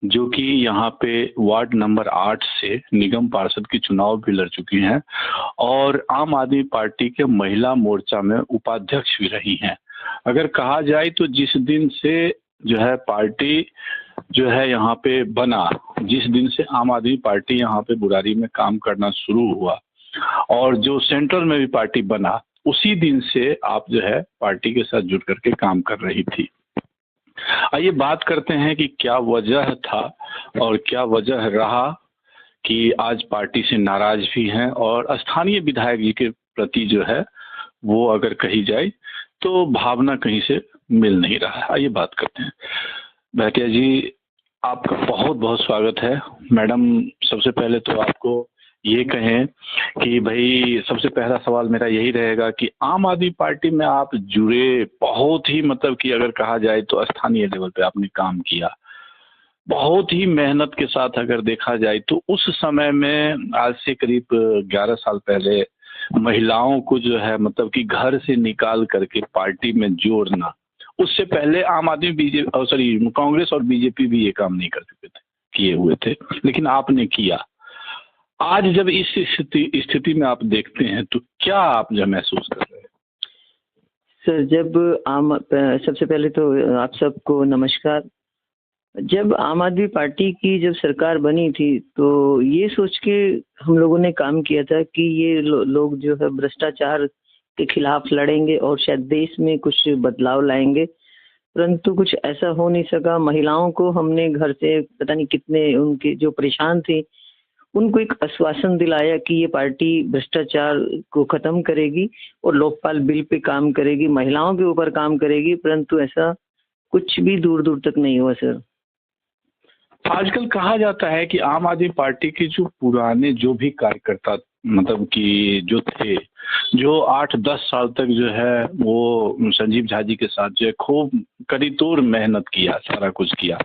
जो कि यहाँ पे वार्ड नंबर 8 से निगम पार्षद की चुनाव भी लड़ चुकी हैं और आम आदमी पार्टी के महिला मोर्चा में उपाध्यक्ष भी रही हैं। अगर कहा जाए तो जिस दिन से जो है पार्टी जो है यहाँ पे बना, जिस दिन से आम आदमी पार्टी यहाँ पे बुरारी में काम करना शुरू हुआ और जो सेंट्रल में भी पार्टी बना, उसी दिन से आप जो है पार्टी के साथ जुड़ करके काम कर रही थी। आइए बात करते हैं कि क्या वजह था और क्या वजह रहा कि आज पार्टी से नाराज भी हैं और स्थानीय विधायक जी के प्रति जो है वो अगर कही जाए तो भावना कहीं से मिल नहीं रहा है। आइए बात करते हैं। भाटिया जी, आपका बहुत बहुत स्वागत है। मैडम, सबसे पहले तो आपको ये कहें कि भाई सबसे पहला सवाल मेरा यही रहेगा कि आम आदमी पार्टी में आप जुड़े, बहुत ही मतलब कि अगर कहा जाए तो स्थानीय लेवल पे आपने काम किया, बहुत ही मेहनत के साथ अगर देखा जाए तो उस समय में आज से करीब 11 साल पहले महिलाओं को जो है मतलब कि घर से निकाल करके पार्टी में जोड़ना, उससे पहले आम आदमी कांग्रेस और बीजेपी भी ये काम नहीं कर चुके थे, किए हुए थे, लेकिन आपने किया। आज जब इस स्थिति में आप देखते हैं तो क्या आप जो महसूस कर रहे हैं? सर, सबसे पहले तो आप सबको नमस्कार। जब आम आदमी पार्टी की जब सरकार बनी थी तो ये सोच के हम लोगों ने काम किया था कि ये लोग जो है भ्रष्टाचार के खिलाफ लड़ेंगे और शायद देश में कुछ बदलाव लाएंगे, परंतु कुछ ऐसा हो नहीं सका। महिलाओं को हमने घर से पता नहीं कितने उनके जो परेशान थे उनको एक आश्वासन दिलाया कि ये पार्टी भ्रष्टाचार को खत्म करेगी और लोकपाल बिल पे काम करेगी, महिलाओं के ऊपर काम करेगी, परंतु ऐसा कुछ भी दूर दूर तक नहीं हुआ सर। आजकल कहा जाता है कि आम आदमी पार्टी के जो पुराने जो भी कार्यकर्ता मतलब कि जो थे, जो 8-10 साल तक जो है वो संजीव झा जी के साथ जो है खूब कड़ी-तोड़ मेहनत किया, सारा कुछ किया,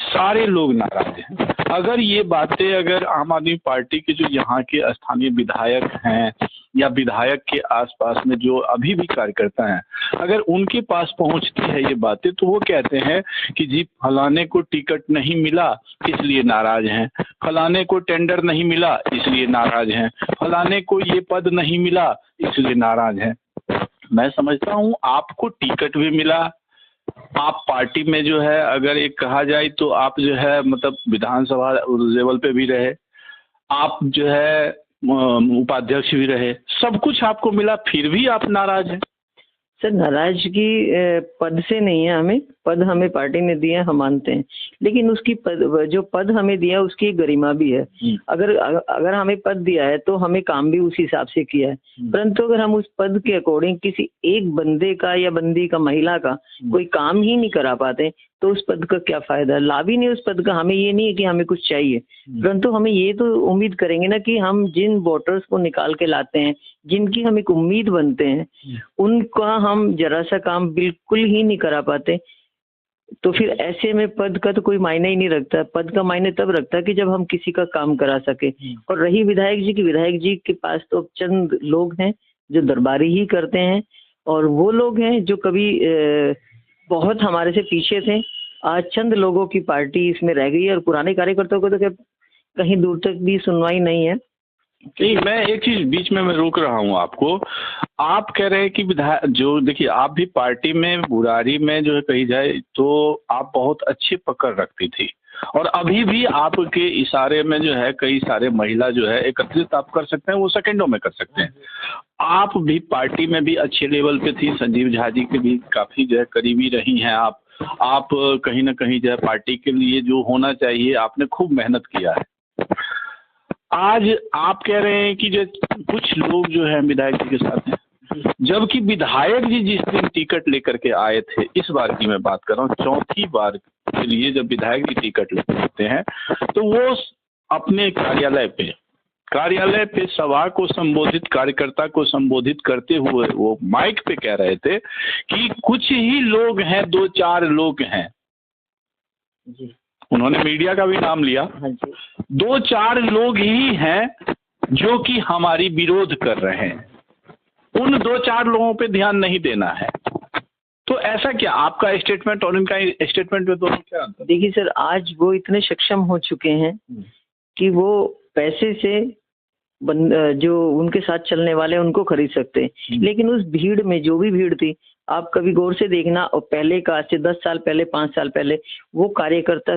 सारे लोग नाराज हैं। अगर ये बातें अगर आम आदमी पार्टी के जो यहाँ के स्थानीय विधायक हैं या विधायक के आसपास में जो अभी भी कार्यकर्ता हैं, अगर उनके पास पहुंचती है ये बातें तो वो कहते हैं कि जी फलाने को टिकट नहीं मिला इसलिए नाराज हैं, फलाने को टेंडर नहीं मिला इसलिए नाराज हैं, फलाने को ये पद नहीं मिला इसलिए नाराज हैं। मैं समझता हूँ आपको टिकट भी मिला, आप पार्टी में जो है अगर एक कहा जाए तो आप जो है मतलब विधानसभा लेवल पे भी रहे, आप जो है उपाध्यक्ष भी रहे, सब कुछ आपको मिला, फिर भी आप नाराज हैं। सर, नाराजगी पद से नहीं है, पद हमें पार्टी ने दिया, हम मानते हैं, लेकिन उसकी जो पद हमें दिया उसकी गरिमा भी है। अगर हमें पद दिया है तो हमें काम भी उसी हिसाब से किया है, परंतु अगर हम उस पद के अकॉर्डिंग किसी एक बंदे का या बंदी का, महिला का कोई काम ही नहीं करा पाते तो उस पद का क्या फायदा, लाभ ही नहीं उस पद का। हमें ये नहीं है कि हमें कुछ चाहिए, परंतु हमें ये तो उम्मीद करेंगे ना कि हम जिन वोटर्स को निकाल के लाते हैं, जिनकी हम एक उम्मीद बनते हैं, उनका हम जरा सा काम बिल्कुल ही नहीं करा पाते, तो फिर ऐसे में पद का तो कोई मायने ही नहीं रखता। पद का मायने तब रखता है कि जब हम किसी का काम करा सके। और रही विधायक जी के पास तो चंद लोग हैं जो दरबारी ही करते हैं, और वो लोग हैं जो कभी बहुत हमारे से पीछे थे, आज चंद लोगों की पार्टी इसमें रह गई है और पुराने कार्यकर्ताओं को तो कहीं दूर तक भी सुनवाई नहीं है। नहीं, मैं एक चीज बीच में मैं रोक रहा हूँ आपको। आप कह रहे हैं कि विधायक जो, देखिए आप भी पार्टी में बुरारी में जो है कही जाए तो आप बहुत अच्छी पकड़ रखती थी, और अभी भी आपके इशारे में जो है कई सारे महिला जो है एकत्रित आप कर सकते हैं, वो सेकंडों में कर सकते हैं। आप भी पार्टी में भी अच्छे लेवल पे थी, संजीव झा जी के भी काफी जो है करीबी रही हैं आप कहीं ना कहीं जो है पार्टी के लिए जो होना चाहिए आपने खूब मेहनत किया है। आज आप कह रहे हैं कि जो कुछ लोग जो है विधायक जी के साथ हैं, जबकि विधायक जी जिस दिन टिकट लेकर के आए थे, इस बार की मैं बात कर रहा हूँ, चौथी बार के लिए जब विधायक जी टिकट लेते हैं तो वो अपने कार्यालय पे सभा को संबोधित, कार्यकर्ता को संबोधित करते हुए वो माइक पे कह रहे थे कि कुछ ही लोग हैं, 2-4 लोग हैं जी। उन्होंने मीडिया का भी नाम लिया, 2-4 लोग ही हैं जो कि हमारी विरोध कर रहे हैं, उन 2-4 लोगों पे ध्यान नहीं देना है। तो ऐसा क्या आपका स्टेटमेंट और इनका स्टेटमेंट में दोनों क्या अंतर? देखिए सर, आज वो इतने सक्षम हो चुके हैं कि वो पैसे से जो उनके साथ चलने वाले उनको खरीद सकते हैं। लेकिन उस भीड़ में, जो भी भीड़ थी, आप कभी गौर से देखना, और पहले का, आज से 10 साल पहले, 5 साल पहले, वो कार्यकर्ता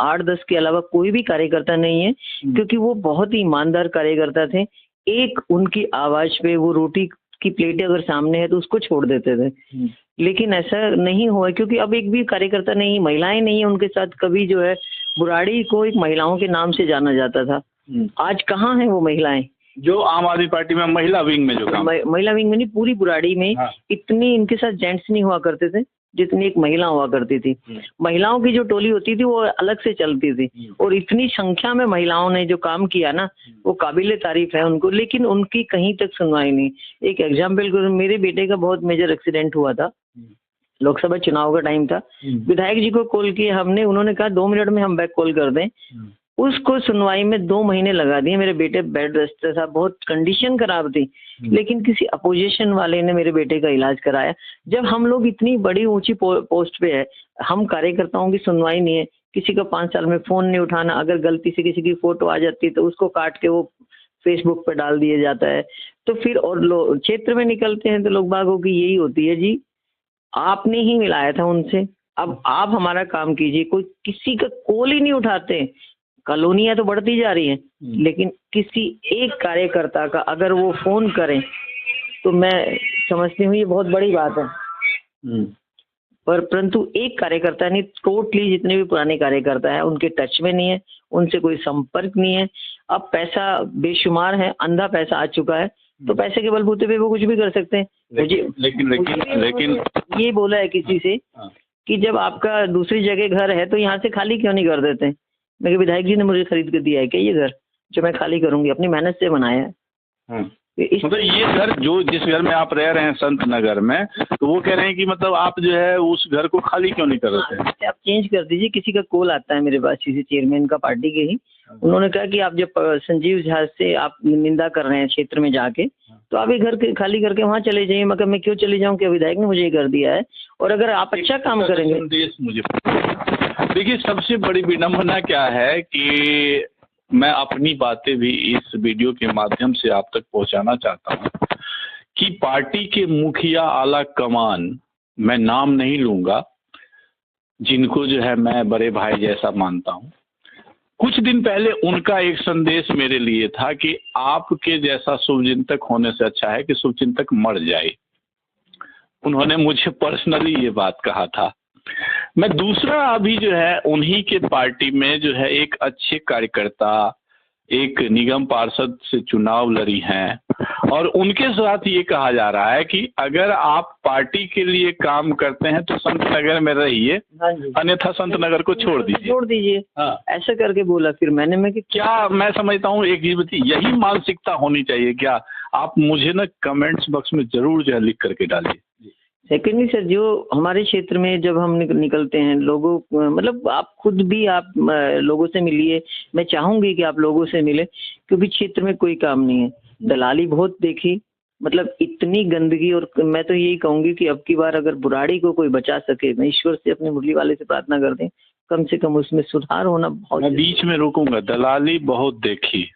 8-10 के अलावा कोई भी कार्यकर्ता नहीं है, क्योंकि वो बहुत ही ईमानदार कार्यकर्ता थे। एक उनकी आवाज पे, वो रोटी की प्लेटें अगर सामने है तो उसको छोड़ देते थे। लेकिन ऐसा नहीं हुआ, क्योंकि अब एक भी कार्यकर्ता नहीं, महिलाएं नहीं है उनके साथ। कभी जो है बुराड़ी को एक महिलाओं के नाम से जाना जाता था, आज कहाँ है वो महिलाएं? जो आम आदमी पार्टी में महिला विंग में जो काम, महिला विंग में नहीं, पूरी बुराड़ी में इतनी इनके साथ जेंट्स नहीं हुआ करते थे जितनी एक महिला हुआ करती थी। महिलाओं की जो टोली होती थी वो अलग से चलती थी, और इतनी संख्या में महिलाओं ने जो काम किया ना, वो काबिले तारीफ है उनको। लेकिन उनकी कहीं तक सुनवाई नहीं। एक एग्जाम्पल, मेरे बेटे का बहुत मेजर एक्सीडेंट हुआ था, लोकसभा चुनाव का टाइम था। विधायक जी को कॉल किया हमने, उन्होंने कहा 2 मिनट में हम बैक कॉल कर दें। उसको सुनवाई में 2 महीने लगा दिए। मेरे बेटे बेड रेस्ट था, बहुत कंडीशन खराब थी, लेकिन किसी अपोजिशन वाले ने मेरे बेटे का इलाज कराया। जब हम लोग इतनी बड़ी ऊंची पोस्ट पे है, हम कार्यकर्ताओं की सुनवाई नहीं है। किसी का 5 साल में फोन नहीं उठाना, अगर गलती से किसी की फोटो आ जाती है तो उसको काट के वो फेसबुक पे डाल दिया जाता है। तो फिर और क्षेत्र में निकलते हैं तो लोग बागों की यही होती है, जी आपने ही मिलाया था उनसे, अब आप हमारा काम कीजिए। कोई किसी का कॉल ही नहीं उठाते। कॉलोनियां तो बढ़ती जा रही हैं, लेकिन किसी एक कार्यकर्ता का अगर वो फोन करें तो मैं समझती हूँ ये बहुत बड़ी बात है। परंतु एक कार्यकर्ता नहीं, टोटली जितने भी पुराने कार्यकर्ता है उनके टच में नहीं है, उनसे कोई संपर्क नहीं है। अब पैसा बेशुमार है, अंधा पैसा आ चुका है, तो पैसे के बलबूते पे वो कुछ भी कर सकते हैं। लेकिन ये बोला है किसी से कि जब आपका दूसरी जगह घर है तो यहाँ से खाली क्यों नहीं कर देते? मेरे विधायक जी ने मुझे खरीद के दिया है क्या ये घर, जो मैं खाली करूंगी? अपनी मेहनत से बनाया है। मतलब ये घर, जो जिस घर में आप रह रहे हैं संत नगर में, तो वो कह रहे हैं कि मतलब आप जो है उस घर को खाली क्यों नहीं कर रहे? आप चेंज कर दीजिए। किसी का कॉल आता है मेरे पास, किसी चेयरमैन का पार्टी के ही, उन्होंने कहा कि आप जब संजीव झा से आप निंदा कर रहे हैं क्षेत्र में जाके, तो आप ये घर खाली करके वहाँ चले जाइए। मगर मैं क्यों चले जाऊँ, क्या विधायक ने मुझे ये कर दिया है? और अगर आप अच्छा काम करेंगे। मुझे देखिए, सबसे बड़ी विडंबना क्या है कि मैं अपनी बातें भी इस वीडियो के माध्यम से आप तक पहुंचाना चाहता हूं कि पार्टी के मुखिया, आला कमान, मैं नाम नहीं लूंगा, जिनको जो है मैं बड़े भाई जैसा मानता हूं, कुछ दिन पहले उनका एक संदेश मेरे लिए था कि आपके जैसा शुभचिंतक होने से अच्छा है कि शुभचिंतक मर जाए। उन्होंने मुझे पर्सनली ये बात कहा था। मैं दूसरा, अभी जो है उन्हीं के पार्टी में जो है एक अच्छे कार्यकर्ता, एक निगम पार्षद से चुनाव लड़ी हैं, और उनके साथ ये कहा जा रहा है कि अगर आप पार्टी के लिए काम करते हैं तो संत नगर में रहिए, अन्यथा संत नगर को छोड़ दीजिए। हाँ, ऐसा करके बोला। फिर मैंने कि क्या, मैं समझता हूँ एक चीज बताइए, यही मानसिकता होनी चाहिए क्या? आप मुझे ना कमेंट्स बॉक्स में जरूर जो है लिख करके डालिए। सेकेंडली सर, जो हमारे क्षेत्र में जब हम निकलते हैं, लोगों, मतलब आप खुद भी आप लोगों से मिलिए। मैं चाहूंगी कि आप लोगों से मिले, क्योंकि क्षेत्र में कोई काम नहीं है। दलाली बहुत देखी, मतलब इतनी गंदगी। और मैं तो यही कहूंगी कि अब की बार अगर बुराड़ी को कोई बचा सके, मैं ईश्वर से, अपने मुरली वाले से प्रार्थना कर दें, कम से कम उसमें सुधार होना बहुत। मैं बीच में रुकूंगा, दलाली बहुत देखी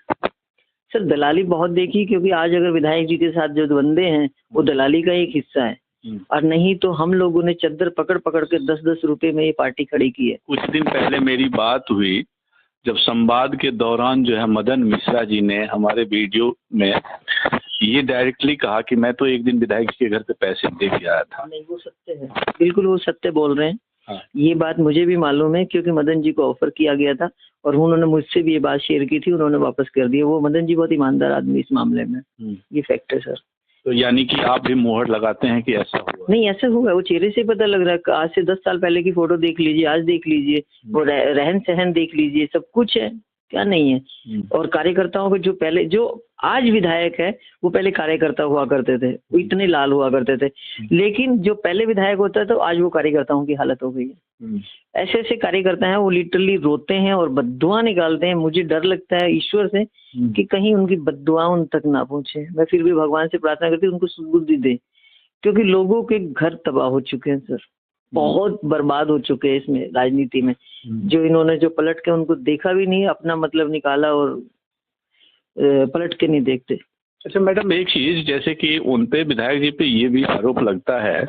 सर, दलाली बहुत देखी, क्योंकि आज अगर विधायक जी के साथ जो बंदे हैं वो दलाली का एक हिस्सा है। और नहीं तो हम लोगों ने चद्दर पकड़ पकड़ के 10-10 रुपए में ये पार्टी खड़ी की है। कुछ दिन पहले मेरी बात हुई, जब संवाद के दौरान जो है मदन मिश्रा जी ने हमारे वीडियो में ये डायरेक्टली कहा कि मैं तो एक दिन विधायक जी के घर पे पैसे दे के आया था। नहीं, वो सत्य है, बिल्कुल वो सत्य बोल रहे हैं। हाँ। ये बात मुझे भी मालूम है, क्योंकि मदन जी को ऑफर किया गया था और उन्होंने मुझसे भी ये बात शेयर की थी, उन्होंने वापस कर दिया। वो मदन जी बहुत ईमानदार आदमी इस मामले में, ये फैक्ट है सर। तो यानी कि आप भी मुहर लगाते हैं कि ऐसा हुआ? नहीं, ऐसा हुआ, वो चेहरे से पता लग रहा है। आज से 10 साल पहले की फोटो देख लीजिए, आज देख लीजिए, वो रहन सहन देख लीजिए, सब कुछ है, क्या नहीं है। और कार्यकर्ताओं को, जो पहले, जो आज विधायक है, वो पहले कार्यकर्ता हुआ करते थे, वो इतने लाल हुआ करते थे। लेकिन जो पहले विधायक होता है तो आज वो कार्यकर्ताओं की हालत हो गई है। ऐसे ऐसे कार्यकर्ता हैं, वो लिटरली रोते हैं और बद्दुआ निकालते हैं। मुझे डर लगता है ईश्वर से कि कहीं उनकी बद्दुआ उन तक ना पहुंचे। मैं फिर भी भगवान से प्रार्थना करती हूँ उनको सुबुद्धि दे, क्योंकि लोगों के घर तबाह हो चुके हैं सर। बहुत बर्बाद हो चुके हैं इसमें राजनीति में। जो इन्होंने जो पलट के उनको देखा भी नहीं, अपना मतलब निकाला और पलट के नहीं देखते। अच्छा मैडम, एक चीज जैसे कि उन पे विधायक जी पे ये भी आरोप लगता है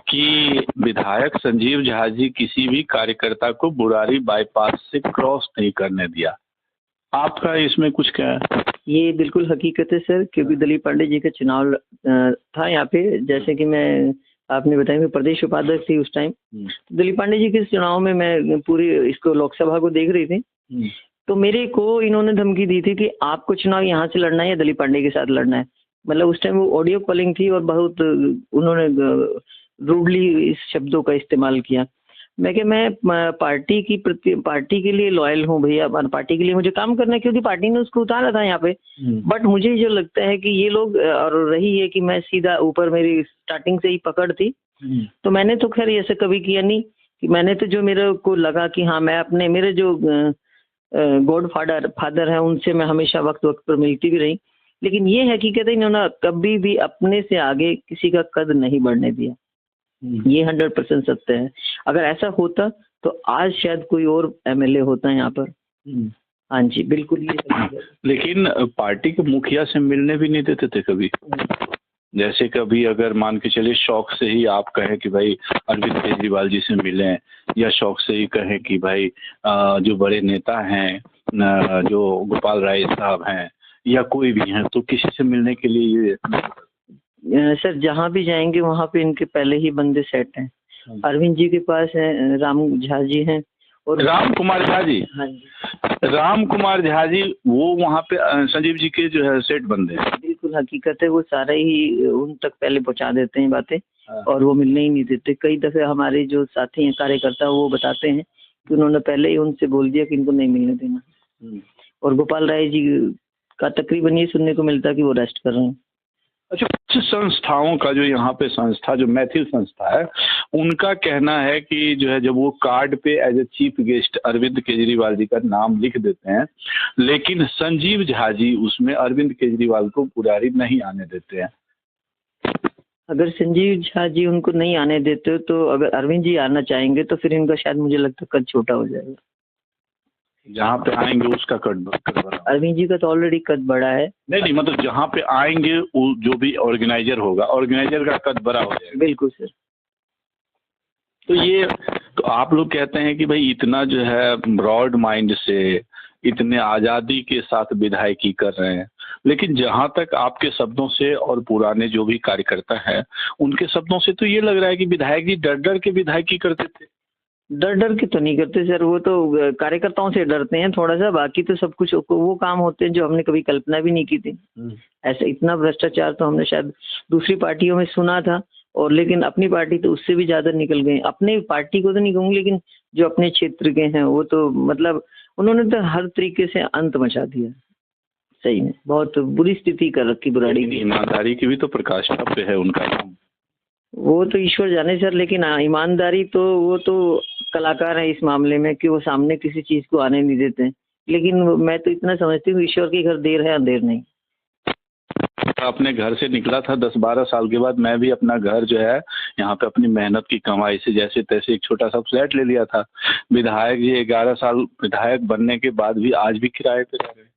कि विधायक संजीव झा जी किसी भी कार्यकर्ता को बुरारी बाईपास से क्रॉस नहीं करने दिया। आपका इसमें कुछ क्या है? ये बिल्कुल हकीकत है सर, क्योंकि दिलीप पांडे जी का चुनाव था यहाँ पे। जैसे कि मैं आपने बताया मैं प्रदेश उपाध्यक्ष थी उस टाइम। दिलीप पांडे जी के चुनाव में मैं पूरी इसको लोकसभा को देख रही थी, तो मेरे को इन्होंने धमकी दी थी कि आपको चुनाव यहाँ से लड़ना है या दिलीप पांडे के साथ लड़ना है। मतलब उस टाइम वो ऑडियो कॉलिंग थी और बहुत उन्होंने रूडली इस शब्दों का इस्तेमाल किया। मैं कि मैं पार्टी के लिए लॉयल हूँ भैया, पार्टी के लिए मुझे काम करना है, क्योंकि पार्टी ने उसको उतारा था यहाँ पे। बट मुझे जो लगता है कि ये लोग, और रही है कि मैं सीधा ऊपर मेरी स्टार्टिंग से ही पकड़ थी, तो मैंने तो खैर ऐसे कभी किया नहीं कि मैंने तो जो मेरे को लगा कि हाँ मैं अपने मेरे जो गॉड फादर है उनसे मैं हमेशा वक्त वक्त पर मिलती भी रही। लेकिन ये हकीकत है इन्होंने कभी भी अपने से आगे किसी का कद नहीं बढ़ने दिया। ये 100% सत्य है। अगर ऐसा होता तो आज शायद कोई और एमएलए होता है यहाँ पर। हाँ जी बिल्कुल ये सही है। लेकिन पार्टी के मुखिया से मिलने भी नहीं देते थे कभी। जैसे कभी अगर मान के चलिए शौक से ही आप कहें कि भाई अरविंद केजरीवाल जी से मिलें, या शौक से ही कहें कि भाई जो बड़े नेता हैं जो गोपाल राय साहब हैं या कोई भी हैं, तो किसी से मिलने के लिए ये सर जहाँ भी जाएंगे वहाँ पे इनके पहले ही बंदे सेट हैं। अरविंद जी के पास है, राम झा जी हैं और राम कुमार झा जी। हाँ जी राम कुमार झा जी वो वहाँ पे संजीव जी के जो है सेठ बंदे हैं। बिल्कुल हकीकत है, वो सारे ही उन तक पहले पहुँचा देते हैं बातें और वो मिलने ही नहीं देते। कई दफे हमारे जो साथी हैं कार्यकर्ता वो बताते हैं कि उन्होंने पहले ही उनसे बोल दिया कि इनको नहीं मिलने देना। और गोपाल राय जी का तकरीबन ये सुनने को मिलता कि वो रेस्ट कर रहे हैं। अच्छा, कुछ संस्थाओं का जो यहाँ पे संस्था जो मैथिल संस्था है, उनका कहना है कि जो है जब वो कार्ड पे as a chief guest Arvind Kejriwal ji का नाम लिख देते हैं, लेकिन संजीव झा जी उसमें अरविंद केजरीवाल को बुरारी नहीं आने देते हैं। अगर संजीव झा जी उनको नहीं आने देते तो अगर अरविंद जी आना चाहेंगे तो फिर इनका शायद मुझे लगता है कद छोटा हो जाएगा। जहाँ पे आएंगे उसका कद बड़ा। अरविंद जी का तो ऑलरेडी कद बड़ा है। नहीं मतलब जहाँ पे आएंगे जो भी ऑर्गेनाइजर होगा, ऑर्गेनाइजर का कद बड़ा हो जाएगा। बिल्कुल सर। तो आप लोग कहते हैं कि भाई इतना जो है ब्रॉड माइंड से इतने आज़ादी के साथ विधायकी कर रहे हैं, लेकिन जहाँ तक आपके शब्दों से और पुराने जो भी कार्यकर्ता हैं उनके शब्दों से तो ये लग रहा है कि विधायक जी डर डर के विधायकी करते थे। डर डर के तो नहीं करते सर, वो तो कार्यकर्ताओं से डरते हैं थोड़ा सा, बाकी तो सब कुछ वो काम होते हैं जो हमने कभी कल्पना भी नहीं की थी। ऐसे इतना भ्रष्टाचार तो हमने शायद दूसरी पार्टियों में सुना था, और लेकिन अपनी पार्टी तो उससे भी ज्यादा निकल गई। अपनी पार्टी को तो नहीं कहूँगी, लेकिन जो अपने क्षेत्र के हैं वो तो मतलब उन्होंने तो हर तरीके से अंत मचा दिया। सही में बहुत बुरी स्थिति कर रखी बुराड़ी की। ईमानदारी की भी तो प्रकाष्ठा पे है उनका नाम। वो तो ईश्वर जाने सर, लेकिन ईमानदारी तो वो तो कलाकार है इस मामले में कि वो सामने किसी चीज को आने नहीं देते हैं। लेकिन मैं तो इतना समझती हूँ ईश्वर के घर देर है अंधेर नहीं। अपने घर से निकला था 10-12 साल के बाद, मैं भी अपना घर जो है यहाँ पे अपनी मेहनत की कमाई से जैसे तैसे एक छोटा सा फ्लैट ले लिया था। विधायक जी 11 साल विधायक बनने के बाद भी आज भी किराए पे रह रहे हैं।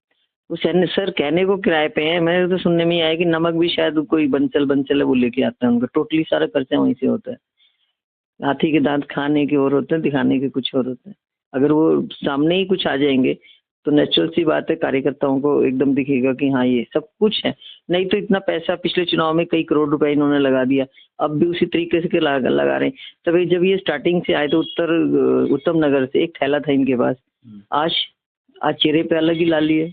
वो सर कहने को किराए पे हैं, मैंने तो सुनने में आया कि नमक भी शायद कोई बंचल है वो लेके आता है, उनका टोटली सारा खर्चा वहीं से होता है। हाथी के दांत खाने के और होते हैं, दिखाने के कुछ और होते हैं। अगर वो सामने ही कुछ आ जाएंगे तो नेचुरल सी बात है कार्यकर्ताओं को एकदम दिखेगा कि हाँ ये सब कुछ है। नहीं तो इतना पैसा पिछले चुनाव में कई करोड़ रुपए इन्होंने लगा दिया, अब भी उसी तरीके से लगा रहे हैं। तभी जब ये स्टार्टिंग से आए तो उत्तम नगर से एक थैला था इनके पास, आज चेहरे पे अलग ही लाली है।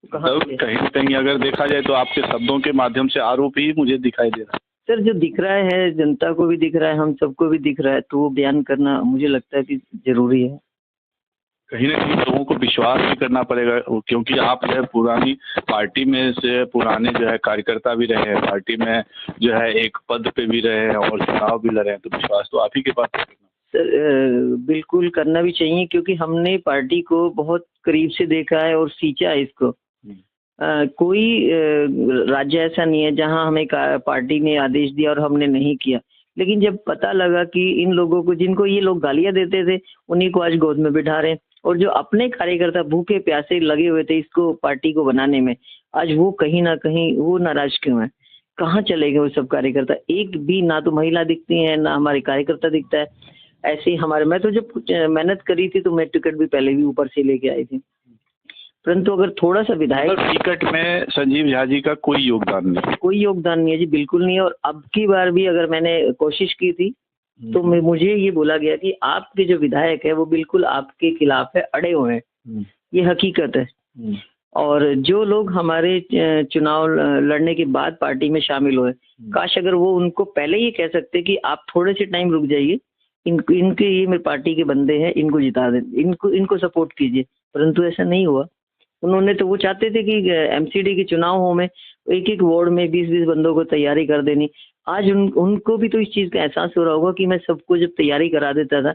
कहीं कहीं अगर देखा जाए तो आपके शब्दों के माध्यम से आरोप ही मुझे दिखाई दे रहा है। सर जो दिख रहा है जनता को भी दिख रहा है, हम सबको भी दिख रहा है, तो वो बयान करना मुझे लगता है कि जरूरी है। कहीं ना कहीं लोगों को विश्वास भी करना पड़ेगा, क्योंकि आप जो है पुरानी पार्टी में से पुराने जो है कार्यकर्ता भी रहे हैं, पार्टी में जो है एक पद पे भी रहे हैं और चुनाव भी लड़े हैं, तो विश्वास तो आप ही के पास है। सर बिल्कुल करना भी चाहिए, क्योंकि हमने पार्टी को बहुत करीब से देखा है और सींचा है इसको। कोई राज्य ऐसा नहीं है जहां हमें पार्टी ने आदेश दिया और हमने नहीं किया। लेकिन जब पता लगा कि इन लोगों को, जिनको ये लोग गालियां देते थे, उन्हीं को आज गोद में बिठा रहे हैं, और जो अपने कार्यकर्ता भूखे प्यासे लगे हुए थे इसको पार्टी को बनाने में, आज वो कहीं ना कहीं वो नाराज क्यों है? कहाँ चले गए वो सब कार्यकर्ता? एक भी ना तो महिला दिखती है ना हमारे कार्यकर्ता दिखता है। ऐसे ही हमारे, मैं तो जब मेहनत करी थी तो मैं टिकट भी पहले भी ऊपर से लेके आई थी, परंतु अगर थोड़ा सा विधायक, टिकट में संजीव झा जी का कोई योगदान नहीं? कोई योगदान नहीं है जी, बिल्कुल नहीं है। और अब की बार भी अगर मैंने कोशिश की थी तो मुझे ये बोला गया कि आपके जो विधायक है वो बिल्कुल आपके खिलाफ है, अड़े हुए हैं। ये हकीकत है। और जो लोग हमारे चुनाव लड़ने के बाद पार्टी में शामिल हुए, काश अगर वो उनको पहले ही कह सकते कि आप थोड़े से टाइम रुक जाइए, इनके ये मेरे पार्टी के बंदे हैं, इनको जिता दें, इनको सपोर्ट कीजिए, परंतु ऐसा नहीं हुआ। उन्होंने तो, वो चाहते थे कि एमसीडी के चुनाव में एक एक वार्ड में 20-20 बंदों को तैयारी कर देनी। आज उनको भी तो इस चीज का एहसास हो रहा होगा कि मैं सबको जब तैयारी करा देता था,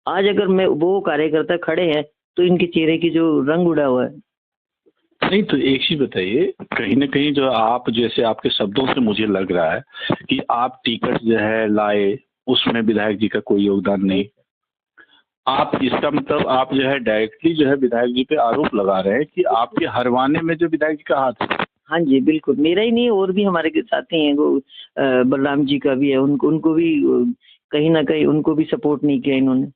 आज अगर मैं वो कार्यकर्ता खड़े हैं तो इनके चेहरे की जो रंग उड़ा हुआ है। नहीं तो एक चीज बताइए, कहीं ना कहीं जो आप, जैसे आपके शब्दों से मुझे लग रहा है कि आप टिकट जो है लाए, उसमें विधायक जी का कोई योगदान नहीं। आप, इसका मतलब आप जो है डायरेक्टली जो है विधायक जी पे आरोप लगा रहे हैं कि आपके हरवाने में जो विधायक जी का हाथ है। हाँ जी बिल्कुल, मेरा ही नहीं, और भी हमारे के साथी हैं, वो बलराम जी का भी है, उनको भी कहीं ना कहीं उनको भी सपोर्ट नहीं किया इन्होंने।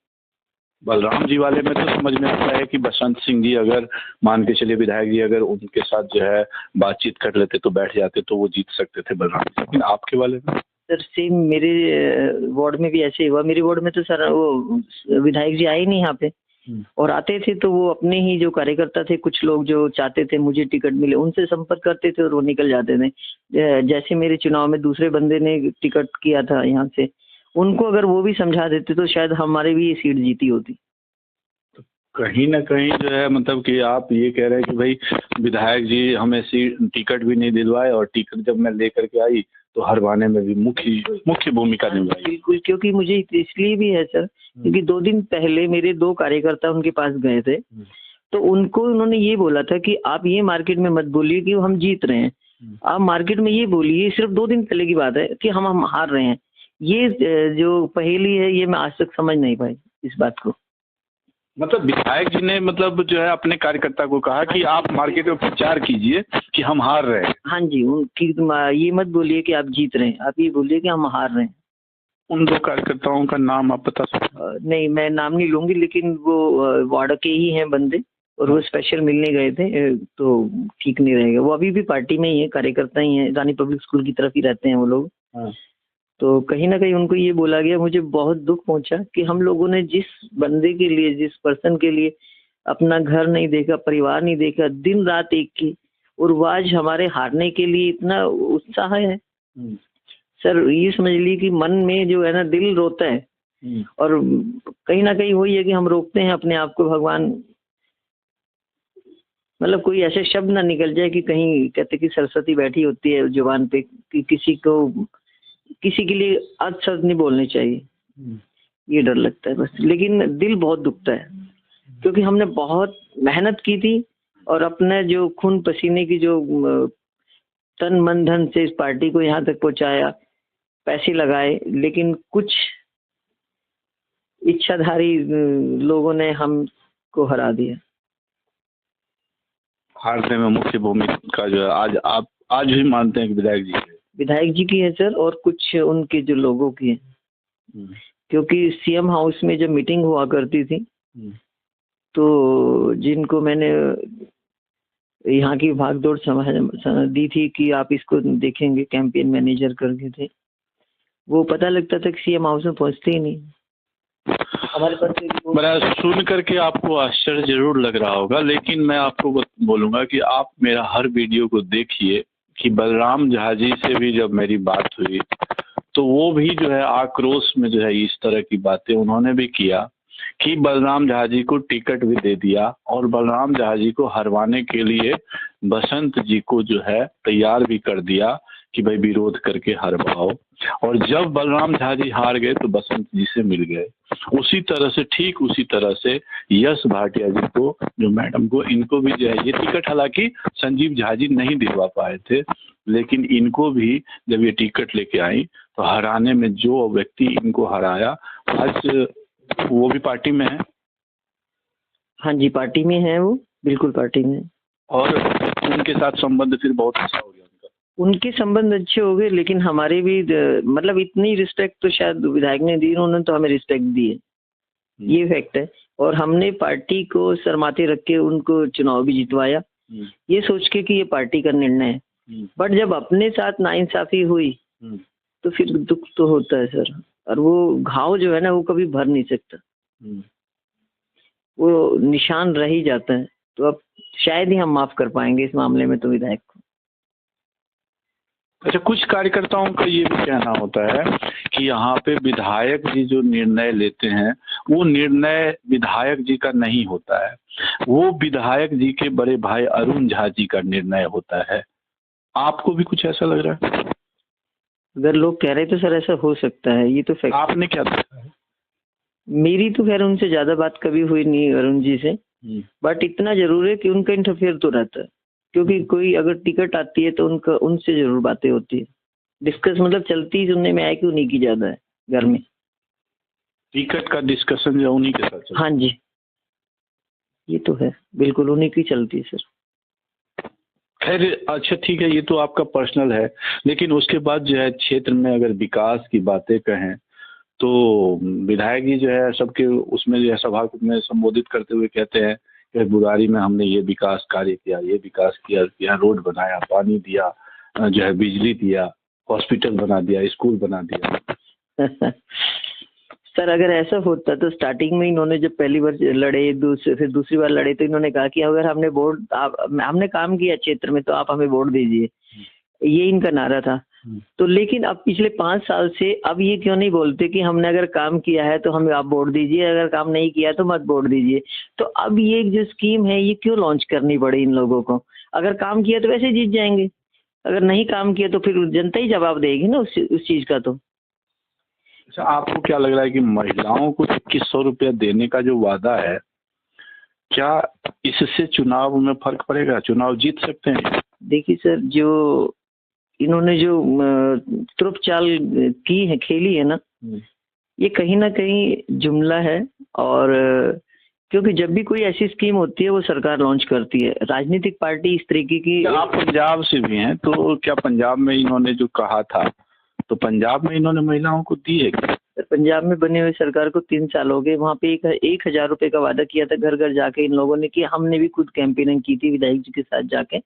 बलराम जी वाले में तो समझ में आता है कि बसंत सिंह जी, अगर मान के चलिए विधायक जी अगर उनके साथ जो है बातचीत कर लेते तो बैठ जाते तो वो जीत सकते थे बलराम जी, लेकिन आपके वाले में? सर सेम मेरे वार्ड में भी ऐसे हुआ। मेरे वार्ड में तो सर वो विधायक जी आए नहीं यहाँ पे, और आते थे तो वो अपने ही जो कार्यकर्ता थे, कुछ लोग जो चाहते थे मुझे टिकट मिले, उनसे संपर्क करते थे और वो निकल जाते थे। जैसे मेरे चुनाव में दूसरे बंदे ने टिकट किया था यहाँ से, उनको अगर वो भी समझा देते तो शायद हमारे भी ये सीट जीती होती। कहीं ना कहीं जो है मतलब कि आप ये कह रहे हैं कि भाई विधायक जी हमें टिकट भी नहीं दिलवाए, और टिकट जब मैं लेकर के आई तो हरवाने में भी मुख्य भूमिका निभाई। बिल्कुल, क्योंकि मुझे इसलिए भी है सर, क्योंकि 2 दिन पहले मेरे 2 कार्यकर्ता उनके पास गए थे, तो उनको उन्होंने ये बोला था कि आप ये मार्केट में मत बोलिए कि हम जीत रहे हैं, आप मार्केट में ये बोलिए, सिर्फ 2 दिन पहले की बात है, कि हम हार रहे हैं। ये जो पहेली है ये मैं आज तक समझ नहीं पाई इस बात को। मतलब विधायक जी ने मतलब जो है अपने कार्यकर्ता को कहा कि आप मार्केट में प्रचार कीजिए कि हम हार रहे हैं। हाँ जी, उनकी ये मत बोलिए कि आप जीत रहे हैं, आप ये बोलिए कि हम हार रहे हैं। उन 2 कार्यकर्ताओं का नाम आप बता सकते? नहीं, मैं नाम नहीं लूंगी, लेकिन वो वार्ड के ही हैं बंदे, और वो स्पेशल मिलने गए थे, तो ठीक नहीं रहेगा। वो अभी भी पार्टी में ही है, कार्यकर्ता ही है, रानी पब्लिक स्कूल की तरफ ही रहते हैं वो लोग। तो कहीं ना कहीं उनको ये बोला गया, मुझे बहुत दुख पहुंचा कि हम लोगों ने जिस बंदे के लिए, जिस पर्सन के लिए अपना घर नहीं देखा, परिवार नहीं देखा, दिन रात एक की, और वो आज हमारे हारने के लिए इतना उत्साह है। सर ये समझ ली कि मन में जो है ना, दिल रोता है, और कहीं ना कहीं वही है कि हम रोकते हैं अपने आप को। भगवान, मतलब कोई ऐसे शब्द ना निकल जाए कि कहीं कहते कि सरस्वती बैठी होती है जुबान पे, कि किसी के लिए असद नहीं बोलने चाहिए, ये डर लगता है बस। लेकिन दिल बहुत दुखता है, क्योंकि हमने बहुत मेहनत की थी, और अपने जो खून पसीने की जो तन मन धन से इस पार्टी को यहाँ तक पहुंचाया, पैसे लगाए, लेकिन कुछ इच्छाधारी लोगों ने हमको हरा दिया। हारने में मुख्य भूमिका जो है आज आप आज भी मानते हैं कि विधायक जी की है सर, और कुछ उनके जो लोगों की है। क्योंकि सीएम हाउस में जब मीटिंग हुआ करती थी, तो जिनको मैंने यहाँ की भागदौड़ दी थी कि आप इसको देखेंगे, कैंपेन मैनेजर करके थे, वो पता लगता था कि सीएम हाउस में पहुंचते ही नहीं। हमारे पास बड़ा सुन करके आपको आश्चर्य जरूर लग रहा होगा, लेकिन मैं आपको बोलूंगा कि आप मेरा हर वीडियो को देखिए कि बलराम झा जी से भी जब मेरी बात हुई तो वो भी जो है आक्रोश में जो है इस तरह की बातें उन्होंने भी किया कि बलराम झा जी को टिकट भी दे दिया, और बलराम झा जी को हरवाने के लिए बसंत जी को जो है तैयार भी कर दिया कि भाई विरोध करके हरवाओ, और जब बलराम झा जी हार गए तो बसंत जी से मिल गए। उसी तरह से, ठीक उसी तरह से यश भाटिया जी को, जो मैडम को, इनको भी जो है ये टिकट, हालांकि संजीव झा जी नहीं दिलवा पाए थे, लेकिन इनको भी जब ये टिकट लेके आई तो हराने में जो व्यक्ति इनको हराया, आज वो भी पार्टी में है। हाँ जी, पार्टी में है, वो बिल्कुल पार्टी में है। और उनके साथ संबंध फिर बहुत अच्छा हो गया उनका। उनके संबंध अच्छे हो गए, लेकिन हमारे भी मतलब इतनी रिस्पेक्ट तो शायद विधायक ने दी, उन्होंने तो हमें रिस्पेक्ट दी है, ये फैक्ट है। और हमने पार्टी को सरमाते रख के उनको चुनाव भी जितवाया, ये सोच के कि ये पार्टी का निर्णय है। बट जब अपने साथ नाइंसाफी हुई तो फिर दुख तो होता है सर, और वो घाव जो है ना वो कभी भर नहीं सकता, वो निशान रह ही जाता है। तो अब शायद ही हम माफ कर पाएंगे इस मामले में तो विधायक को। अच्छा, कुछ कार्यकर्ताओं का ये भी कहना होता है कि यहाँ पे विधायक जी जो निर्णय लेते हैं वो निर्णय विधायक जी का नहीं होता है, वो विधायक जी के बड़े भाई अरुण झा जी का निर्णय होता है। आपको भी कुछ ऐसा लग रहा है? अगर लोग कह रहे तो सर ऐसा हो सकता है, ये तो फैक्ट। आपने क्या देखा है? मेरी तो खैर उनसे ज्यादा बात कभी हुई नहीं अरुण जी से, बट इतना जरूर है कि उनका इंटरफेयर तो रहता है, क्योंकि कोई अगर टिकट आती है तो उनका उनसे जरूर बातें होती है, डिस्कस मतलब चलती सुनने में आया कि उन्हीं की ज्यादा है घर में। टिकट का डिस्कशन जो उन्हीं के साथ चलता है। हाँ जी, ये तो है, बिल्कुल उन्हीं की चलती है सर। खैर अच्छा ठीक है, ये तो आपका पर्सनल है, लेकिन उसके बाद जो है क्षेत्र में अगर विकास की बातें कहें तो विधायक जी जो है सबके उसमें जो है सभा में संबोधित करते हुए कहते हैं कि बुरारी में हमने ये विकास कार्य किया, ये विकास किया, रोड बनाया, पानी दिया, जो है बिजली दिया, हॉस्पिटल बना दिया, स्कूल बना दिया। सर अगर ऐसा होता तो स्टार्टिंग में इन्होंने जब पहली बार लड़े, फिर दूसरी बार लड़े, तो इन्होंने कहा कि अगर हमने काम किया क्षेत्र में तो आप हमें वोट दीजिए, ये इनका नारा था। तो लेकिन अब पिछले 5 साल से अब ये क्यों नहीं बोलते कि हमने अगर काम किया है तो हमें आप वोट दीजिए, अगर काम नहीं किया तो मत वोट दीजिए। तो अब ये जो स्कीम है ये क्यों लॉन्च करनी पड़ी इन लोगों को? अगर काम किया तो वैसे जीत जाएंगे, अगर नहीं काम किया तो फिर जनता ही जवाब देगी ना उस चीज का। तो अच्छा, आपको क्या लग रहा है कि महिलाओं को 2100 रुपया देने का जो वादा है, क्या इससे चुनाव में फर्क पड़ेगा? चुनाव जीत सकते हैं? देखिए सर, जो इन्होंने जो तुरुप चाल की है, खेली है ना, ये कहीं ना कहीं जुमला है। और क्योंकि जब भी कोई ऐसी स्कीम होती है वो सरकार लॉन्च करती है, राजनीतिक पार्टी इस तरीके की। आप पंजाब से भी हैं, तो क्या पंजाब में इन्होंने जो कहा था तो पंजाब में इन्होंने महिलाओं को दी है क्या? पंजाब में बने हुए सरकार को 3 साल हो गए, वहाँ पे 1,000 रुपए का वादा किया था घर घर जाके इन लोगों ने, कि हमने भी खुद कैंपेनिंग की थी विधायक जी के साथ जाके,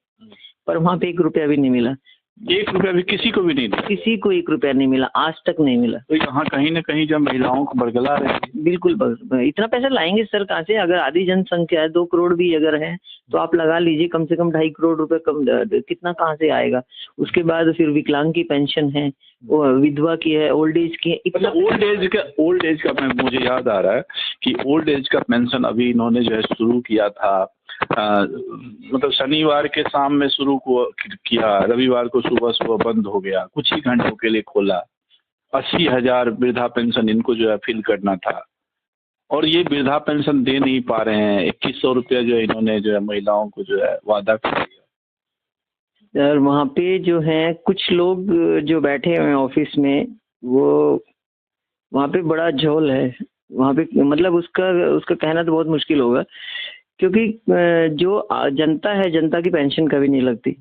पर वहाँ पे 1 रुपया भी नहीं मिला। 1 रुपया भी किसी को भी नहीं दिया? किसी को 1 रुपया नहीं मिला, आज तक नहीं मिला। तो यहाँ कहीं ना कहीं जब महिलाओं को बरगला रहे हैं। बिल्कुल, इतना पैसा लाएंगे सर कहाँ से? अगर आधी जनसंख्या है, 2 करोड़ भी अगर है तो आप लगा लीजिए कम से कम 2.5 करोड़ रुपए, कम कितना कहाँ से आएगा? उसके बाद फिर विकलांग की पेंशन है, विधवा की है, ओल्ड एज की है। मतलब ओल्ड एज का मुझे याद आ रहा है कि ओल्ड एज का पेंशन अभी इन्होंने जो है शुरू किया था, मतलब शनिवार के शाम में शुरू किया, रविवार को सुबह सुबह बंद हो गया, कुछ ही घंटों के लिए खोला। 80,000 वृद्धा पेंशन इनको जो है फिल करना था, और ये वृद्धा पेंशन दे नहीं पा रहे हैं। 2100 रुपया जो है इन्होंने जो है महिलाओं को जो है वादा कर दिया। और वहाँ पे जो है कुछ लोग जो बैठे हुए हैं ऑफिस में, वो वहाँ पे बड़ा झोल है वहाँ पे, मतलब उसका कहना तो बहुत मुश्किल होगा, क्योंकि जो जनता है, जनता की पेंशन कभी नहीं लगती।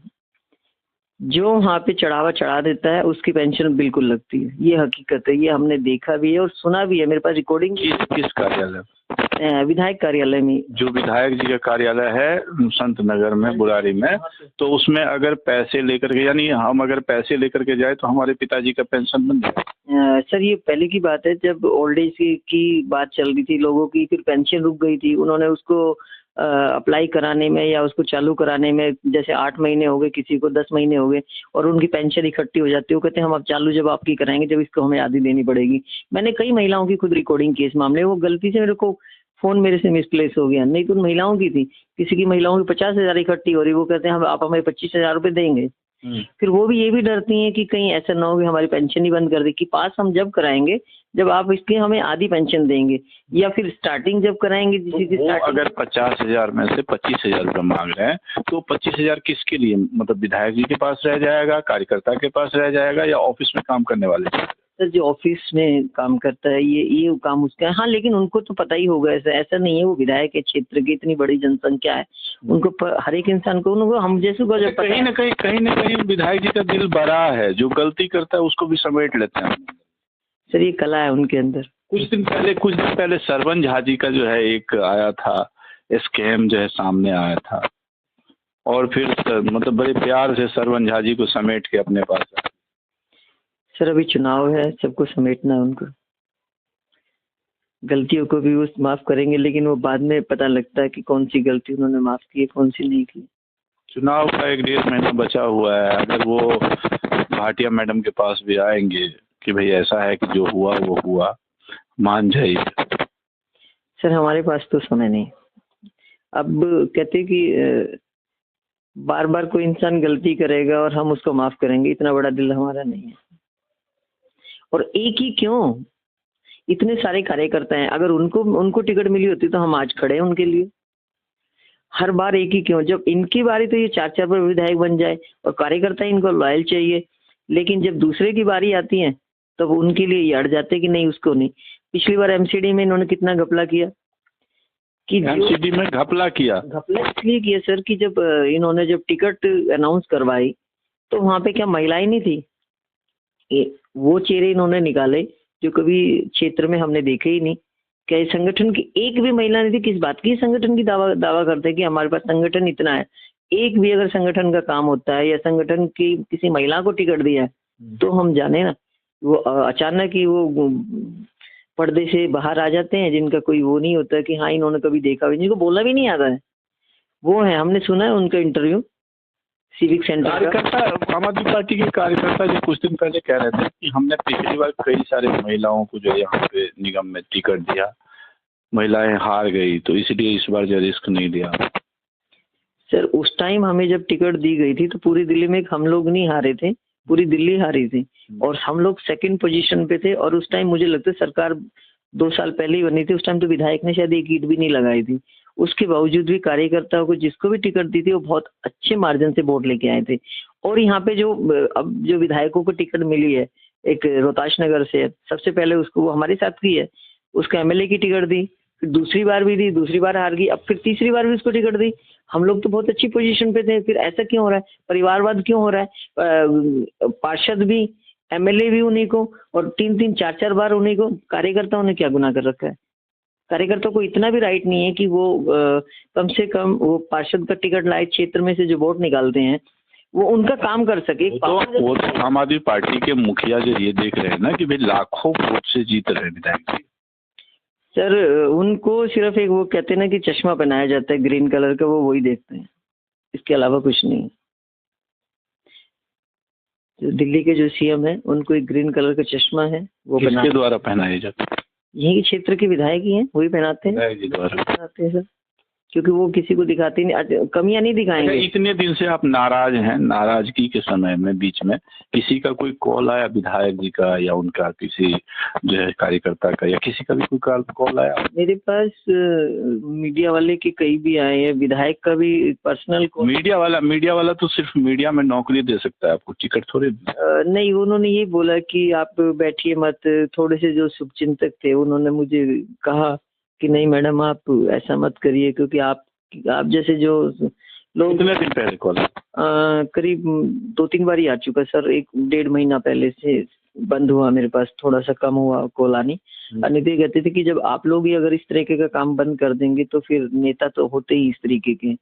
जो वहाँ पे चढ़ावा चढ़ा देता है उसकी पेंशन बिल्कुल लगती है, ये हकीकत है, ये हमने देखा भी है और सुना भी है, मेरे पास रिकॉर्डिंग। किस कार्यालय? विधायक कार्यालय में। जो विधायक जी का कार्यालय है संत नगर में, बुरारी में, तो उसमें अगर पैसे लेकर के, यानी हम अगर पैसे लेकर के जाए तो हमारे पिताजी का पेंशन बन जाए? सर ये पहले की बात है, जब ओल्ड एज की बात चल रही थी लोगों की, फिर पेंशन रुक गई थी, उन्होंने उसको अप्लाई कराने में या उसको चालू कराने में, जैसे 8 महीने हो गए, किसी को 10 महीने हो गए, और उनकी पेंशन इकट्ठी हो जाती है। वो कहते हैं हम अब चालू जब आपकी कराएंगे जब इसको हमें आधी देनी पड़ेगी। मैंने कई महिलाओं की खुद रिकॉर्डिंग की इस मामले, वो गलती से मेरे को फोन मेरे से मिसप्लेस हो गया, नहीं तो महिलाओं की थी, किसी की महिलाओं की 50,000 इकट्ठी हो रही, वो कहते हैं हम आप हमें 25,000 रुपये देंगे। फिर वो भी ये भी डरती हैं कि कहीं ऐसा ना हो कि हमारी पेंशन ही बंद कर दे, कि पास हम जब कराएंगे जब आप इसके हमें आधी पेंशन देंगे, या फिर स्टार्टिंग जब कराएंगे तो वो अगर 50,000 में से 25,000 रुपये मांग रहे हैं तो 25,000 किसके लिए, मतलब विधायक जी के पास रह जाएगा, कार्यकर्ता के पास रह जाएगा, या ऑफिस में काम करने वाले? सर जो ऑफिस में काम करता है ये काम उसका है। हाँ, लेकिन उनको तो पता ही होगा, ऐसा नहीं है, वो विधायक है, क्षेत्र की इतनी बड़ी जनसंख्या है, उनको हर एक इंसान को, उनको हम जैसे को जब कहीं ना कहीं विधायक जी का दिल बड़ा है, जो गलती करता है उसको भी समेट लेते हैं। सर ये कला है उनके अंदर। कुछ दिन पहले सरवन झा जी का जो है एक आया था स्कैम जो है सामने आया था, और फिर मतलब बड़े प्यार से सरवन झा जी को समेट के अपने पास। सर अभी चुनाव है, सबको समेटना है, उनको गलतियों को भी वो माफ करेंगे, लेकिन वो बाद में पता लगता है कि कौन सी गलती उन्होंने माफ की है, कौन सी नहीं की। चुनाव का 1-1.5 महीना बचा हुआ है, अगर वो भाटिया मैडम के पास भी आएंगे कि भाई ऐसा है कि जो हुआ वो हुआ, मान जाइए। सर हमारे पास तो समय नहीं। अब कहते कि बार बार कोई इंसान गलती करेगा और हम उसको माफ करेंगे, इतना बड़ा दिल हमारा नहीं है। और एक ही क्यों, इतने सारे कार्यकर्ता हैं, अगर उनको टिकट मिली होती तो हम आज खड़े हैं उनके लिए। हर बार एक ही क्यों, जब इनकी बारी तो ये 4-4 बार विधायक बन जाए और कार्यकर्ता इनको लॉयल चाहिए, लेकिन जब दूसरे की बारी आती है तब उनके लिए ये अड़ जाते कि नहीं उसको नहीं। पिछली बार एमसीडी में इन्होंने कितना घपला किया, कि एमसीडी में घपला इसलिए किया सर कि जब इन्होंने जब टिकट अनाउंस करवाई तो वहां पे क्या महिलाएं नहीं थी, वो चेहरे इन्होंने निकाले जो कभी क्षेत्र में हमने देखे ही नहीं। क्या संगठन की एक भी महिला नहीं थी? किस बात की संगठन की दावा करते हैं कि हमारे पास संगठन इतना है। एक भी अगर संगठन का काम होता है या संगठन की किसी महिला को टिकट दिया है तो हम जाने ना, वो अचानक ही वो पर्दे से बाहर आ जाते हैं, जिनका कोई वो नहीं होता कि हाँ इन्होंने कभी देखा भी, जिनको बोलना भी नहीं आता है, वो है। हमने सुना है उनका इंटरव्यू सिविक सेंटर। कार्यकर्ता, आम आदमी पार्टी के कार्यकर्ता जो कुछ दिन पहले कह रहे थे कि हमने पिछली बार कई सारे महिलाओं को जो यहाँ पे निगम में टिकट दिया, महिलाएं हार गई, तो इसलिए इस बार जो रिस्क नहीं दिया। सर उस टाइम हमें जब टिकट दी गई थी तो पूरी दिल्ली में हम लोग नहीं हारे थे, पूरी दिल्ली हारी थी और हम लोग सेकंड पोजीशन पे थे। और उस टाइम मुझे लगता है सरकार 2 साल पहले ही बनी थी, उस टाइम तो विधायक ने शायद एक ईंट भी नहीं लगाई थी। उसके बावजूद भी कार्यकर्ताओं को जिसको भी टिकट दी थी वो बहुत अच्छे मार्जिन से वोट लेके आए थे। और यहाँ पे अब जो विधायकों को टिकट मिली है, एक रोहताश नगर से सबसे पहले उसको, वो हमारे साथ की है, उसको एमएलए की टिकट दी, फिर दूसरी बार भी दी, दूसरी बार हार गई, अब फिर तीसरी बार भी उसको टिकट दी। हम लोग तो बहुत अच्छी पोजीशन पे थे, फिर ऐसा क्यों हो रहा है? परिवारवाद क्यों हो रहा है? पार्षद भी, एमएलए भी उन्हीं को, और 3-3 4-4 बार उन्हीं को। कार्यकर्ताओं ने क्या गुनाह कर रखा है? कार्यकर्ता को इतना भी राइट नहीं है कि वो कम से कम वो पार्षद का टिकट लाए, क्षेत्र में से जो वोट निकालते हैं वो उनका काम कर सके। वो तो आम आदमी पार्टी के मुखिया जो ये देख रहे हैं ना कि भाई लाखों वोट से जीत रहे हैं विधायक जी। सर उनको सिर्फ एक वो कहते हैं ना कि चश्मा पहनाया जाता है ग्रीन कलर का, वो वही देखते हैं, इसके अलावा कुछ नहीं। जो दिल्ली के जो सीएम है उनको एक ग्रीन कलर का चश्मा है, वो किसके द्वारा पहनाया जाता है? यही क्षेत्र के विधायक ही हैं, वही पहनाते हैं सर, क्योंकि वो किसी को दिखाते नहीं, कमियां नहीं दिखाएंगे। इतने दिन से आप नाराज हैं, नाराजगी के समय में बीच में किसी का कोई कॉल आया विधायक जी का या उनका किसी जो है कार्यकर्ता का, या किसी का भी कोई कॉल आया? मेरे पास मीडिया वाले के कई भी आए हैं, विधायक का भी पर्सनल कॉल। मीडिया वाला तो सिर्फ मीडिया में नौकरी दे सकता है, आपको टिकट थोड़े। नहीं, उन्होंने ये बोला कि आप बैठिए मत। थोड़े से जो शुभचिंतक थे उन्होंने मुझे कहा कि नहीं मैडम आप ऐसा मत करिए, क्योंकि आप जैसे जो लोग। कितने दिन पहले कॉल? करीब 2-3 बार ही आ चुका सर, 1-1.5 महीना पहले से बंद हुआ, मेरे पास थोड़ा सा कम हुआ कॉल आनी। अनिता कहते थे कि जब आप लोग ही अगर इस तरीके का काम बंद कर देंगे तो फिर नेता तो होते ही इस तरीके के।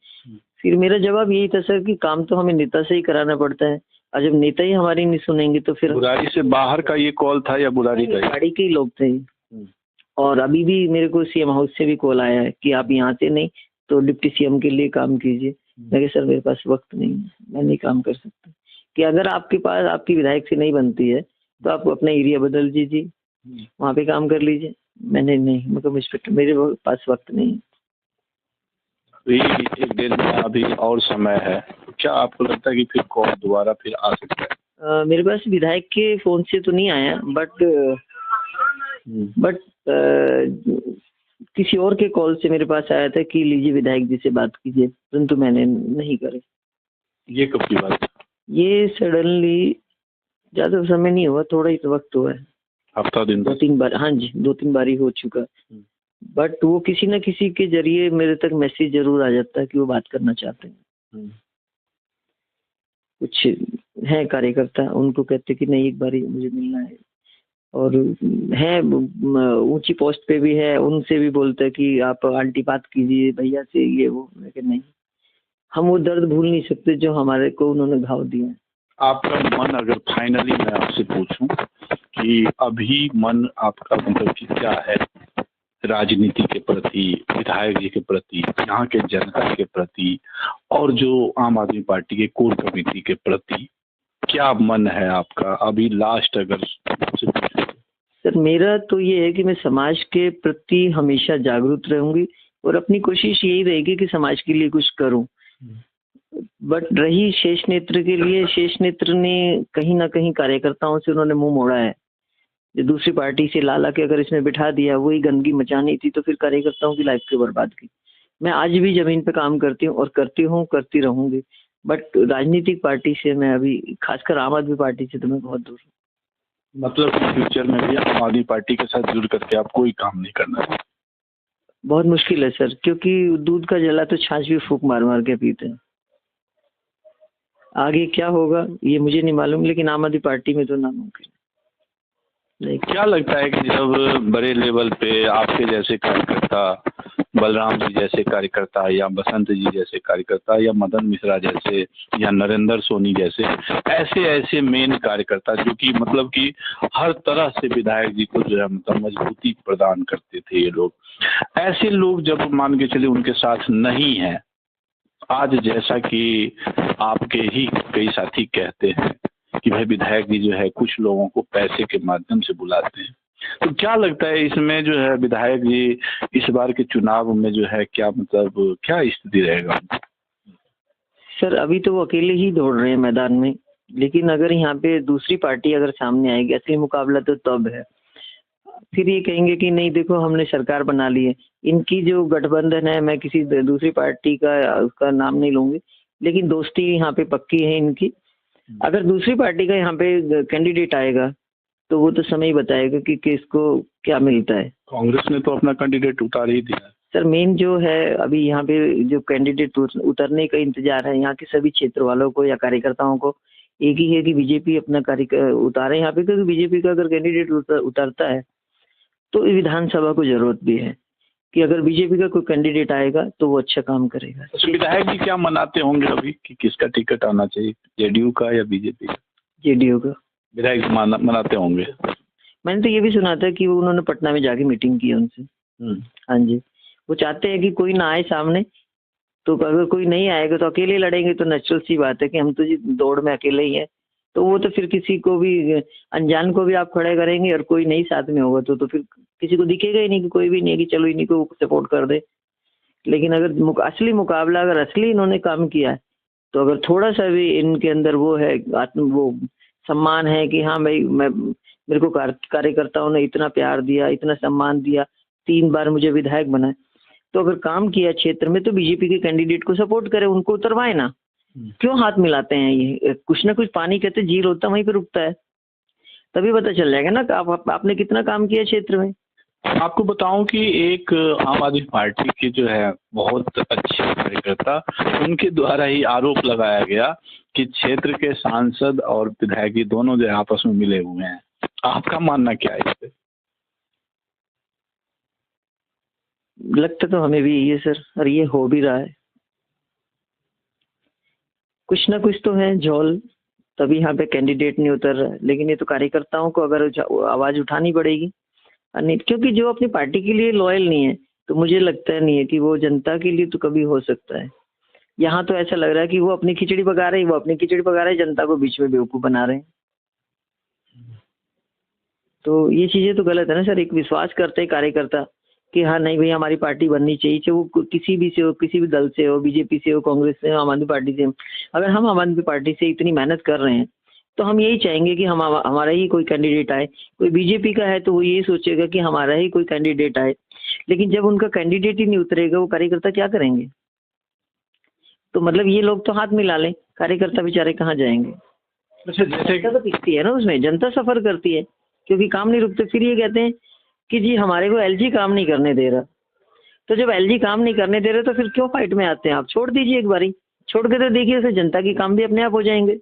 फिर मेरा जवाब यही था सर कि काम तो हमें नेता से ही कराना पड़ता है, और जब नेता ही हमारी नहीं सुनेंगे तो फिर। बुराड़ी से बाहर का ये कॉल था या बुराड़ी का? बुराड़ी के ही लोग थे। और अभी भी मेरे को सीएम हाउस से भी कॉल आया है कि आप यहाँ से नहीं तो डिप्टी सीएम के लिए काम कीजिए। मैं सर मेरे पास वक्त नहीं है, मैं नहीं काम कर सकता। कि अगर आपके पास आपकी विधायक से नहीं बनती है तो आप अपना एरिया बदल दीजिए, वहाँ पे काम कर लीजिए। मैंने नहीं, मतलब इंस्पेक्टर मेरे पास वक्त नहीं है। 1-1.5 महीना अभी और समय है, क्या आपको लगता है कि फिर कौन दोबारा फिर आ सकता है? मेरे पास विधायक के फोन से तो नहीं आया, बट किसी और के कॉल से मेरे पास आया था कि लीजिए विधायक जी से बात कीजिए, परंतु मैंने नहीं करी। ये कब की बात है? ये सडनली ज्यादा समय नहीं हुआ, थोड़ा ही वक्त हुआ है, हफ्ता दिन 2-3 बार। हाँ जी, 2-3 बार ही हो चुका। बट वो किसी न किसी के जरिए मेरे तक मैसेज जरूर आ जाता है कि वो बात करना चाहते हैं। कुछ है कार्यकर्ता, उनको कहते कि नहीं एक बार ही मुझे मिलना है, और है ऊंची पोस्ट पे भी है, उनसे भी बोलते हैं कि आप आंटी बात कीजिए भैया से, ये वो। लेकिन नहीं, हम वो दर्द भूल नहीं सकते जो हमारे को उन्होंने घाव दिया है। आपका मन, अगर फाइनली मैं आपसे पूछूं कि अभी मन आपका मतलब कि क्या है राजनीति के प्रति, विधायक जी के प्रति, यहाँ के जनता के प्रति, और जो आम आदमी पार्टी के कोर कमेटी के प्रति क्या मन है आपका अभी लास्ट अगर आपसे पूछूं? सर मेरा तो ये है कि मैं समाज के प्रति हमेशा जागरूक रहूंगी और अपनी कोशिश यही रहेगी कि समाज के लिए कुछ करूं। बट रही शेष नेत्र के लिए, शेष नेत्र ने कहीं ना कहीं कार्यकर्ताओं से उन्होंने मुंह मोड़ा है। जो दूसरी पार्टी से ला के अगर इसमें बिठा दिया, वही गंदगी मचानी थी, तो फिर कार्यकर्ताओं की लाइफ की बर्बाद की। मैं आज भी जमीन पे काम करती हूँ और करती रहूंगी, बट राजनीतिक पार्टी से मैं अभी, खासकर आम आदमी पार्टी से, तो मैं बहुत दूर हूँ। मतलब फ्यूचर में भी आम आदमी पार्टी के साथ जुड़ करके आप कोई काम नहीं करना है? बहुत मुश्किल है सर, क्योंकि दूध का जला तो छाछ भी फूंक मार मार के पीते हैं। आगे क्या होगा ये मुझे नहीं मालूम, लेकिन आम आदमी पार्टी में तो नामुमकिन। क्या लगता है कि जब बड़े लेवल पे आपके जैसे कार्यकर्ता, बलराम जी जैसे कार्यकर्ता, या बसंत जी जैसे कार्यकर्ता, या मदन मिश्रा जैसे, या नरेंद्र सोनी जैसे, ऐसे मेन कार्यकर्ता जो कि मतलब कि हर तरह से विधायक जी को जो है मतलब मजबूती प्रदान करते थे, ये लोग, ऐसे लोग जब मान के चले उनके साथ नहीं है आज, जैसा कि आपके ही कई साथी कहते हैं कि भाई विधायक जी जो है कुछ लोगों को पैसे के माध्यम से बुलाते हैं, तो क्या लगता है इसमें जो है विधायक जी इस बार के चुनाव में जो है क्या मतलब क्या स्थिति रहेगा? सर अभी तो वो अकेले ही दौड़ रहे हैं मैदान में, लेकिन अगर यहाँ पे दूसरी पार्टी अगर सामने आएगी, असली मुकाबला तो तब है। फिर ये कहेंगे कि नहीं देखो हमने सरकार बना ली है। इनकी जो गठबंधन है, मैं किसी दूसरी पार्टी का उसका नाम नहीं लूंगी, लेकिन दोस्ती यहाँ पे पक्की है इनकी। अगर दूसरी पार्टी का यहाँ पे कैंडिडेट आएगा तो वो तो समय ही बताएगा कि किसको क्या मिलता है। कांग्रेस ने तो अपना कैंडिडेट उतार ही दिया। सर मेन जो है अभी यहाँ पे जो कैंडिडेट उतरने का इंतजार है यहाँ के सभी क्षेत्र वालों को या कार्यकर्ताओं को, एक ही है कि बीजेपी अपना कार्य उतारे यहाँ पे, क्योंकि बीजेपी का अगर कैंडिडेट उतरता है तो विधानसभा को जरूरत भी है कि अगर बीजेपी का कोई कैंडिडेट आएगा तो वो अच्छा काम करेगा। तो विधायक जी क्या मनाते होंगे अभी कि किसका टिकट आना चाहिए, जेडीयू का या बीजेपी का? जेडीयू का विधायक मनाते होंगे। मैंने तो ये भी सुना था कि वो उन्होंने पटना में जाके मीटिंग की उनसे। हाँ जी, वो चाहते हैं कि कोई ना आए सामने, तो अगर कोई नहीं आएगा तो अकेले लड़ेंगे, तो नेचुरल सी बात है कि हम तो जी दौड़ में अकेले ही हैं, तो वो तो फिर किसी को भी अनजान को भी आप खड़े करेंगे और कोई नहीं साथ में होगा तो फिर किसी को दिखेगा ही नहीं कि कोई भी नहीं है कि चलो इन्हीं को सपोर्ट कर दे। लेकिन अगर असली मुकाबला, अगर असली इन्होंने काम किया है, तो अगर थोड़ा सा भी इनके अंदर वो है वो सम्मान है कि हाँ भाई मेरे को कार्यकर्ताओं ने इतना प्यार दिया, इतना सम्मान दिया, 3 बार मुझे विधायक बनाए, तो अगर काम किया क्षेत्र में तो बीजेपी के कैंडिडेट को सपोर्ट करे, उनको उतरवाए ना। क्यों हाथ मिलाते हैं? ये कुछ ना कुछ पानी कहते झील होता वहीं पे रुकता है, तभी पता चल जाएगा ना कि आपने कितना काम किया क्षेत्र में। आपको बताऊं कि एक आम आदमी पार्टी के जो है बहुत अच्छे कार्यकर्ता, उनके द्वारा ही आरोप लगाया गया कि क्षेत्र के सांसद और विधायक दोनों जो आपस में मिले हुए हैं। आपका मानना क्या है इस पे? लगता तो हमें भी यही है सर, और ये हो भी रहा है। कुछ ना कुछ तो है झोल, तभी यहाँ पे कैंडिडेट नहीं उतर रहा है। लेकिन ये तो कार्यकर्ताओं को अगर आवाज उठानी पड़ेगी, नहीं क्योंकि जो अपनी पार्टी के लिए लॉयल नहीं है तो मुझे लगता नहीं है कि वो जनता के लिए तो कभी हो सकता है। यहाँ तो ऐसा लग रहा है कि वो अपनी खिचड़ी पका रहे हैं, जनता को बीच में बेवकूफ बना रहे हैं। तो ये चीजें तो गलत है ना सर। एक विश्वास करते हैं कार्यकर्ता कि हाँ नहीं भाई हमारी पार्टी बननी चाहिए, चाहे वो किसी भी से हो, किसी भी दल से हो, बीजेपी से हो, कांग्रेस से हो, आम आदमी पार्टी से हो। अगर हम आम आदमी पार्टी से इतनी मेहनत कर रहे हैं तो हम यही चाहेंगे कि हमारा ही कोई कैंडिडेट आए। कोई बीजेपी का है तो वो यही सोचेगा कि हमारा ही कोई कैंडिडेट आए, लेकिन जब उनका कैंडिडेट ही नहीं उतरेगा वो कार्यकर्ता क्या करेंगे? तो मतलब ये लोग तो हाथ मिला लें, कार्यकर्ता बेचारे कहाँ जाएंगे? अच्छा, जैसे जनता तो दिखती है ना उसमें, जनता सफर करती है क्योंकि काम नहीं रुकते। फिर ये कहते हैं कि जी हमारे को एलजी काम नहीं करने दे रहा। तो जब एलजी काम नहीं करने दे रहे तो फिर क्यों फाइट में आते हैं? आप छोड़ दीजिए, एक बारी छोड़ के तो देखिए, उससे जनता के काम भी अपने आप हो जाएंगे।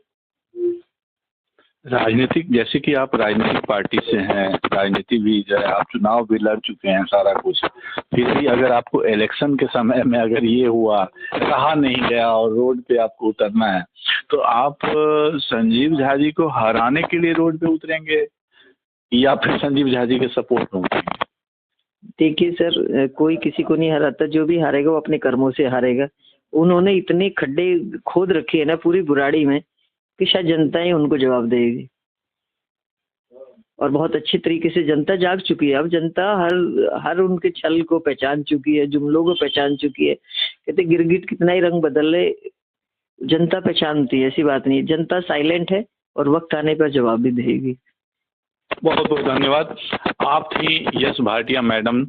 राजनीतिक, जैसे कि आप राजनीतिक पार्टी से हैं, राजनीति भी जो है आप चुनाव भी लड़ चुके हैं सारा कुछ, फिर भी अगर आपको इलेक्शन के समय में अगर ये हुआ, कहा नहीं गया और रोड पे आपको उतरना है, तो आप संजीव झा जी को हराने के लिए रोड पे उतरेंगे या फिर संजीव झा जी के सपोर्ट में उतरेंगे? देखिए सर, कोई किसी को नहीं हराता, जो भी हारेगा वो अपने कर्मों से हारेगा। उन्होंने इतने खड्डे खोद रखे हैं ना पूरी बुराड़ी में कि शायद जनता ही उनको जवाब देगी। और बहुत अच्छी तरीके से जनता जाग चुकी है। अब जनता हर उनके छल को पहचान चुकी है, जुमलों को पहचान चुकी है। कहते गिरगिट कितना ही रंग बदल ले, जनता पहचानती है, ऐसी बात नहीं है। जनता साइलेंट है और वक्त आने पर जवाब भी देगी। बहुत बहुत धन्यवाद। आप थी यश भाटिया मैडम,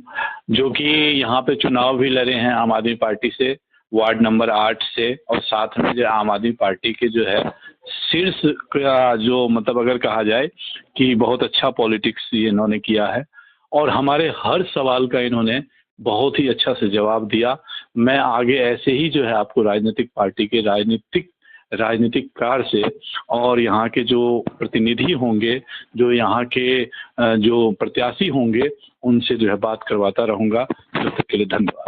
जो कि यहाँ पे चुनाव भी लड़े हैं आम आदमी पार्टी से, वार्ड नंबर 8 से, और साथ में जो आम आदमी पार्टी के जो है शीर्ष का जो मतलब अगर कहा जाए कि बहुत अच्छा पॉलिटिक्स इन्होंने किया है और हमारे हर सवाल का इन्होंने बहुत ही अच्छा से जवाब दिया। मैं आगे ऐसे ही जो है आपको राजनीतिक पार्टी के राजनीतिक कार्य से और यहाँ के जो प्रतिनिधि होंगे, जो यहाँ के जो प्रत्याशी होंगे, उनसे जो है बात करवाता रहूँगा। तब तक के लिए धन्यवाद।